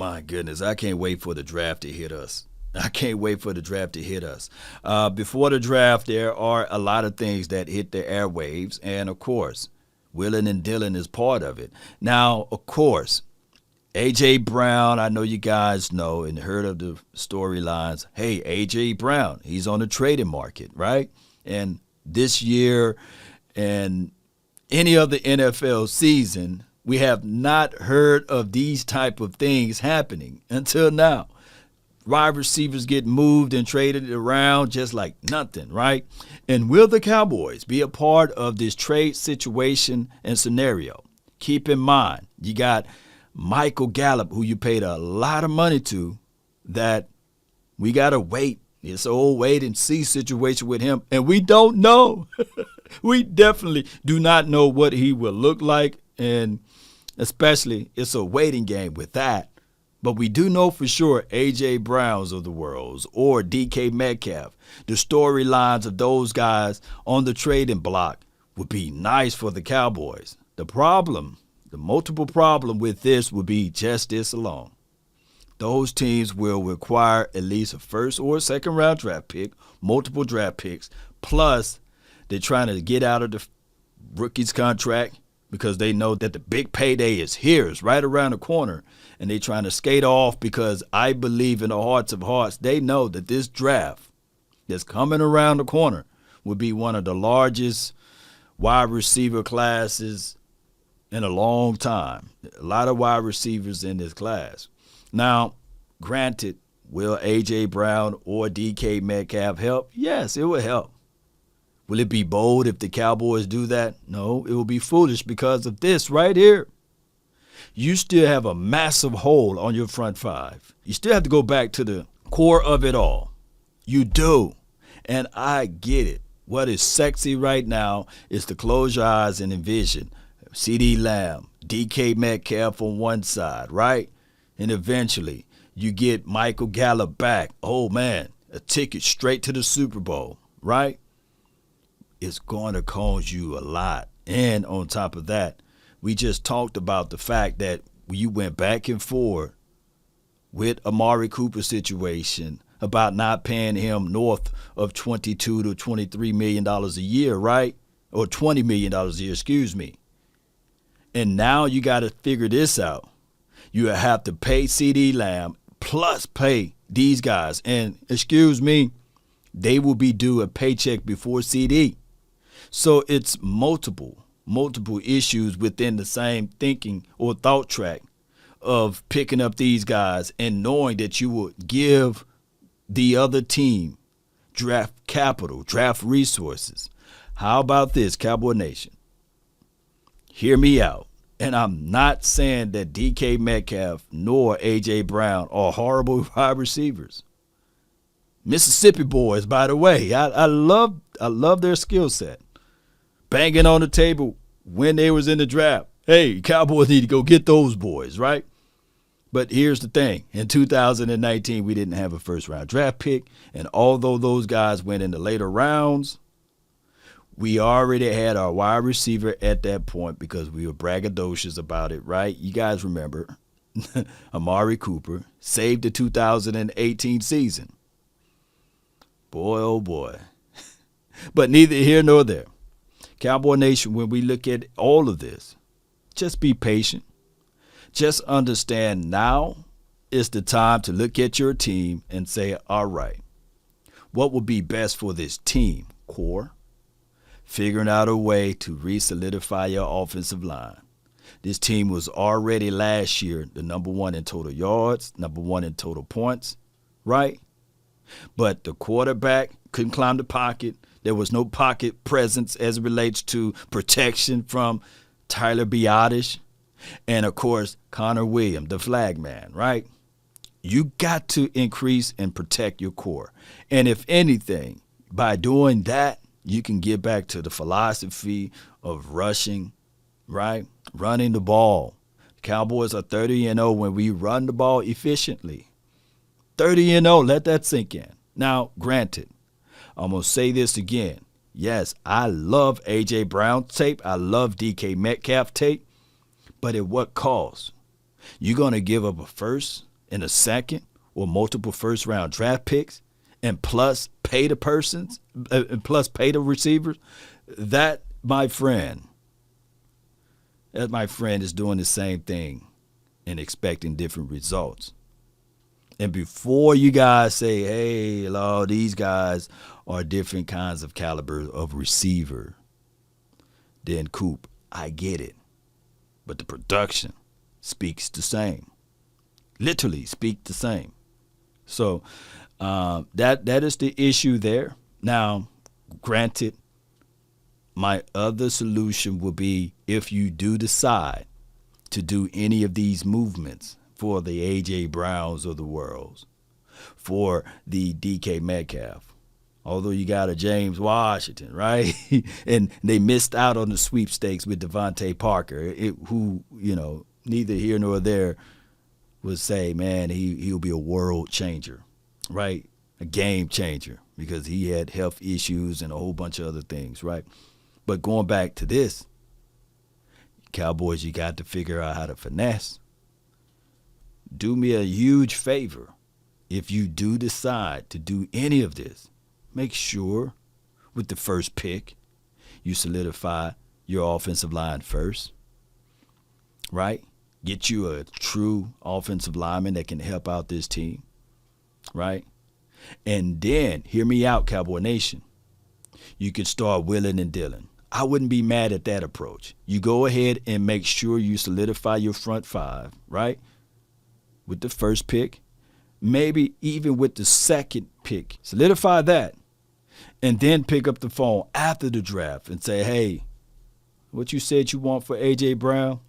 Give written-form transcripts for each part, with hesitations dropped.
my goodness. I can't wait for the draft to hit us. I can't wait for the draft to hit us. Before the draft, there are a lot of things that hit the airwaves. And, of course, willing and dealing is part of it. Now, of course, A.J. Brown, I know you guys know and heard of the storylines. Hey, A.J. Brown, he's on the trading market, right? And this year and any other NFL season, we have not heard of these type of things happening until now. Wide receivers get moved and traded around just like nothing, right? And will the Cowboys be a part of this trade situation and scenario? Keep in mind, you got Michael Gallup, who you paid a lot of money to, that we got to wait. It's an old wait and see situation with him, and we don't know. We definitely do not know what he will look like, and especially it's a waiting game with that. But we do know for sure A.J. Browns of the world or D.K. Metcalf, the storylines of those guys on the trading block would be nice for the Cowboys. The multiple problem with this would be just this alone. Those teams will require at least a first or second round draft pick, multiple draft picks, plus they're trying to get out of the rookie's contract because they know that the big payday is here, it's right around the corner, and they're trying to skate off because I believe in the hearts of hearts, they know that this draft that's coming around the corner will be one of the largest wide receiver classes in a long time. A lot of wide receivers in this class. Now, granted, will A.J. Brown or D.K. Metcalf help? Yes, it will help. Will it be bold if the Cowboys do that? No, it will be foolish because of this right here. You still have a massive hole on your front five. You still have to go back to the core of it all. You do. And I get it. What is sexy right now is to close your eyes and envision CeeDee Lamb, D.K. Metcalf on one side, right? And eventually you get Michael Gallup back. Oh, man, a ticket straight to the Super Bowl, right? It's going to cost you a lot. And on top of that, we just talked about the fact that you went back and forth with Amari Cooper's situation about not paying him north of $22 to $23 million a year, right? Or $20 million a year, excuse me. And now you got to figure this out. You have to pay CeeDee Lamb plus pay these guys. And excuse me, they will be due a paycheck before CeeDee. So it's multiple issues within the same thinking or thought track of picking up these guys and knowing that you will give the other team draft capital, draft resources. How about this, Cowboy Nation? Hear me out. And I'm not saying that D.K. Metcalf nor A.J. Brown are horrible wide receivers. Mississippi boys, by the way, I love their skill set. Banging on the table when they was in the draft. Hey, Cowboys need to go get those boys, right? But here's the thing. In 2019, we didn't have a first-round draft pick. And although those guys went in the later rounds, we already had our wide receiver at that point because we were braggadocious about it, right? You guys remember Amari Cooper saved the 2018 season. Boy, oh boy. But neither here nor there. Cowboy Nation, when we look at all of this, just be patient. Just understand now is the time to look at your team and say, all right, what would be best for this team, core? Figuring out a way to re-solidify your offensive line. This team was already last year the number one in total yards, number one in total points, right? But the quarterback couldn't climb the pocket. There was no pocket presence as it relates to protection from Tyler Biadasz. And, of course, Connor Williams, the flag man, right? You got to increase and protect your core. And if anything, by doing that, you can get back to the philosophy of rushing, right? Running the ball. The Cowboys are 30-0 when we run the ball efficiently. 30-0, let that sink in. Now, granted, I'm going to say this again. Yes, I love A.J. Brown tape. I love D.K. Metcalf tape. But at what cost? You're going to give up a first, in a second or multiple first round draft picks and plus pay the persons and plus pay the receivers, that my friend is doing the same thing and expecting different results. And before you guys say, hey, Lord, these guys are different kinds of caliber of receiver than Coop, I get it. But the production speaks the same. Literally speak the same. So that is the issue there. Now, granted, my other solution would be if you do decide to do any of these movements for the A.J. Browns of the world, for the D.K. Metcalf, although you got a James Washington, right? And they missed out on the sweepstakes with Devontae Parker, who, neither here nor there would say, man, he'll be a world changer, right? A game changer, because he had health issues and a whole bunch of other things, right? But going back to this, Cowboys, you got to figure out how to finesse. Do me a huge favor. If you do decide to do any of this, make sure with the first pick, you solidify your offensive line first, right? Get you a true offensive lineman that can help out this team, right? And then, hear me out, Cowboy Nation, you can start willing and dealing. I wouldn't be mad at that approach. You go ahead and make sure you solidify your front five, right? With the first pick, maybe even with the second pick. Solidify that. And then pick up the phone after the draft and say, hey, what you said you want for A.J. Brown?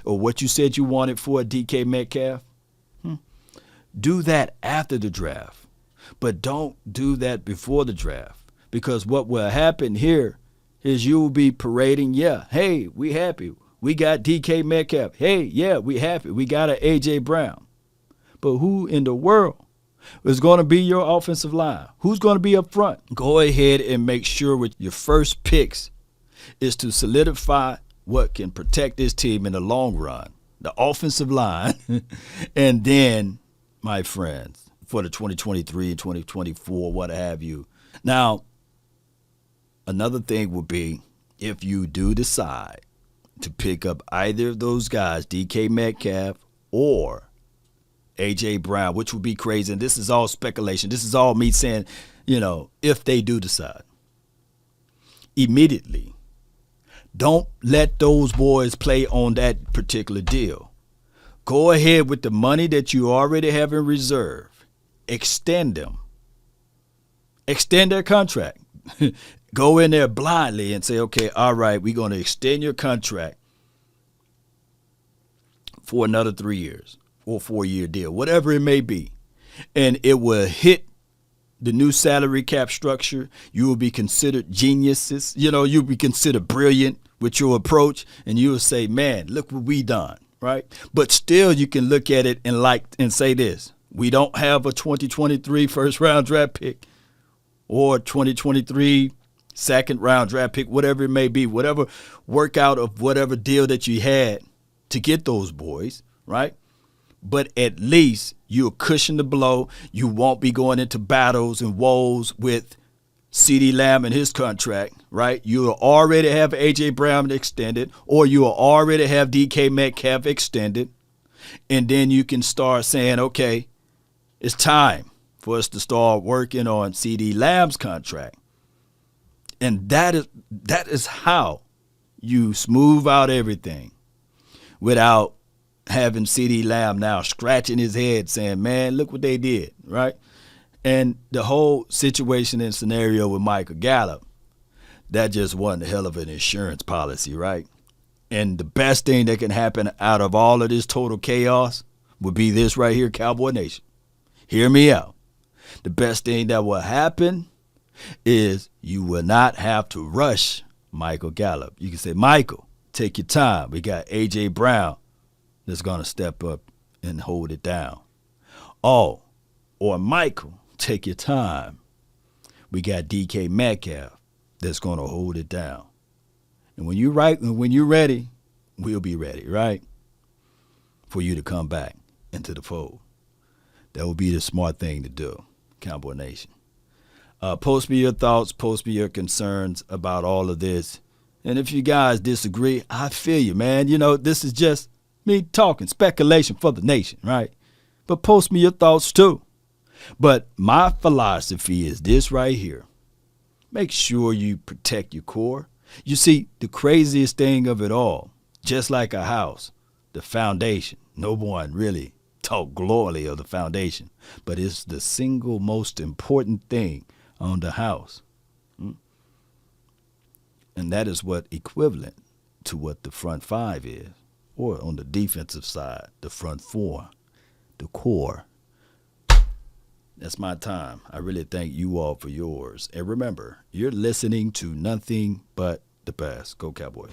Or what you said you wanted for D.K. Metcalf? Do that after the draft. But don't do that before the draft. Because what will happen here is you will be parading, yeah, hey, we happy. We got D.K. Metcalf. Hey, yeah, we happy. We got an A.J. Brown. But who in the world is going to be your offensive line? Who's going to be up front? Go ahead and make sure with your first picks is to solidify what can protect this team in the long run, the offensive line. And then, my friends, for the 2023 and 2024, what have you. Now, another thing would be if you do decide to pick up either of those guys, DK Metcalf or A.J. Brown, which would be crazy. And this is all speculation. This is all me saying, if they do decide. Immediately, don't let those boys play on that particular deal. Go ahead with the money that you already have in reserve. Extend them. Extend their contract. Go in there blindly and say, okay, all right, we're going to extend your contract for another 3 years or 4-year deal, whatever it may be. And it will hit the new salary cap structure. You will be considered geniuses. You'll be considered brilliant with your approach. And you will say, man, look what we done, right? But still you can look at it and say this. We don't have a 2023 first round draft pick or 2023 second round draft pick, whatever it may be, whatever workout of whatever deal that you had to get those boys, right? But at least you'll cushion the blow. You won't be going into battles and woes with CeeDee Lamb and his contract, right? You'll already have A.J. Brown extended, or you'll already have DK Metcalf extended. And then you can start saying, okay, it's time for us to start working on CeeDee Lamb's contract. And that is how you smooth out everything without having CeeDee Lamb now scratching his head saying, man, look what they did, right? And the whole situation and scenario with Michael Gallup, that just wasn't a hell of an insurance policy, right? And the best thing that can happen out of all of this total chaos would be this right here, Cowboy Nation. Hear me out. The best thing that will happen is you will not have to rush Michael Gallup. You can say, Michael, take your time. We got A.J. Brown that's going to step up and hold it down. Oh, or Michael, take your time. We got DK Metcalf that's going to hold it down. And when you're ready, we'll be ready, right? For you to come back into the fold. That would be the smart thing to do, Cowboy Nation. Post me your thoughts, post me your concerns about all of this. And if you guys disagree, I feel you, man. You know, this is just me talking, speculation for the nation, right? But post me your thoughts too. But my philosophy is this right here. Make sure you protect your core. You see, the craziest thing of it all, just like a house, the foundation. No one really talk gloriously of the foundation, but it's the single most important thing on the house. And that is what equivalent to what the front five is, or on the defensive side, the front four, the core. That's my time. I really thank you all for yours. And remember, you're listening to nothing but the best. Go Cowboys.